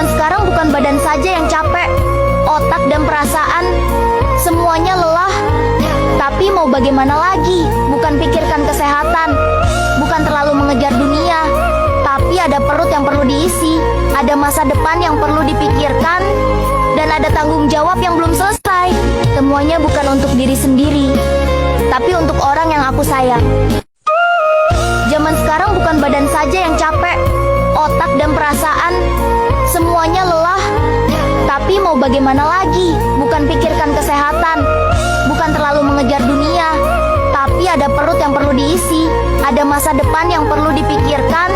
Zaman sekarang bukan badan saja yang capek, otak dan perasaan semuanya lelah. Tapi mau bagaimana lagi? Bukan pikirkan kesehatan, bukan terlalu mengejar dunia, tapi ada perut yang perlu diisi, ada masa depan yang perlu dipikirkan, dan ada tanggung jawab yang belum selesai. Semuanya bukan untuk diri sendiri, tapi untuk orang yang aku sayang. Zaman sekarang bukan badan saja yang capek, otak dan perasaan semuanya lelah. Tapi mau bagaimana lagi? Bukan pikirkan kesehatan, bukan terlalu mengejar dunia, tapi ada perut yang perlu diisi, ada masa depan yang perlu dipikirkan,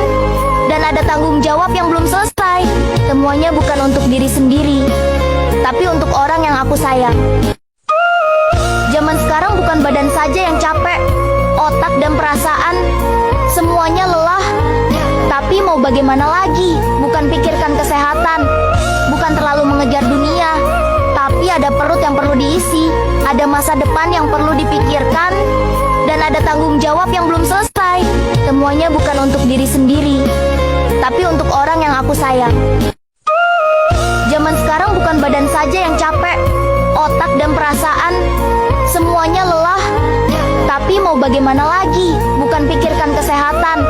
dan ada tanggung jawab yang belum selesai. Semuanya bukan untuk diri sendiri, tapi untuk orang yang aku sayang. Zaman sekarang bukan badan saja yang capek, otak dan perasaan semuanya lelah. Tapi mau bagaimana lagi? Bukan pikirkan kesehatan, bukan terlalu mengejar dunia, tapi ada perut yang perlu diisi, ada masa depan yang perlu dipikirkan, dan ada tanggung jawab yang belum selesai. Semuanya bukan untuk diri sendiri, tapi untuk orang yang aku sayang. Zaman sekarang bukan badan saja yang capek, otak dan perasaan semuanya lelah. Tapi mau bagaimana lagi? Bukan pikirkan kesehatan,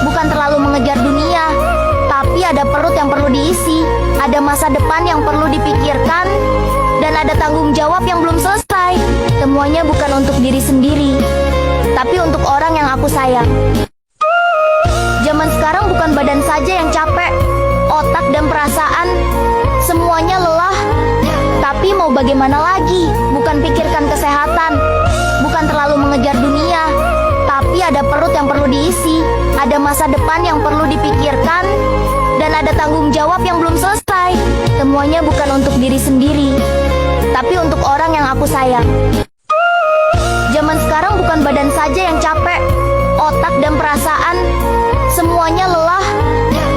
bukan terlalu mengejar dunia, tapi ada perut yang perlu diisi, ada masa depan yang perlu dipikirkan, dan ada tanggung jawab yang belum selesai. Semuanya bukan untuk diri sendiri, tapi untuk orang yang aku sayang. Zaman sekarang bukan badan saja yang capek, otak dan perasaan semuanya lelah. Tapi mau bagaimana lagi? Bukan pikirkan kesehatan, bukan terlalu mengejar dunia, tapi ada perut yang perlu diisi, ada masa depan yang perlu dipikirkan, dan ada tanggung jawab yang belum selesai. Semuanya bukan untuk diri sendiri, tapi untuk orang yang aku sayang. Zaman sekarang bukan badan saja yang capek, otak dan perasaan semuanya lelah.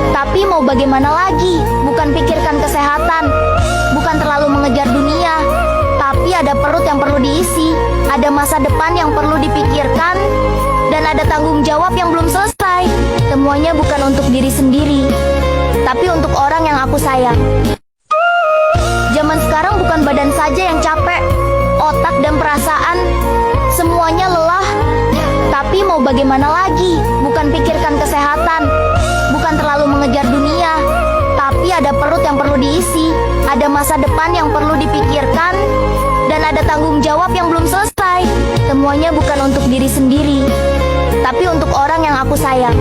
Tapi mau bagaimana lagi? Bukan pikirkan kesehatan, bukan terlalu mengejar dunia, tapi ada perut yang perlu diisi, ada masa depan yang perlu dipikirkan, dan ada tanggung jawab yang belum selesai. Semuanya bukan untuk diri sendiri, tapi untuk orang yang aku sayang. Zaman sekarang bukan badan saja yang capek, otak dan perasaan semuanya lelah. Tapi mau bagaimana lagi? Bukan pikirkan kesehatan, bukan terlalu mengejar dunia, tapi ada perut yang perlu diisi, ada masa depan yang perlu dipikirkan, dan ada tanggung jawab yang belum selesai. Semuanya bukan untuk diri sendiri, tapi untuk orang yang aku sayang.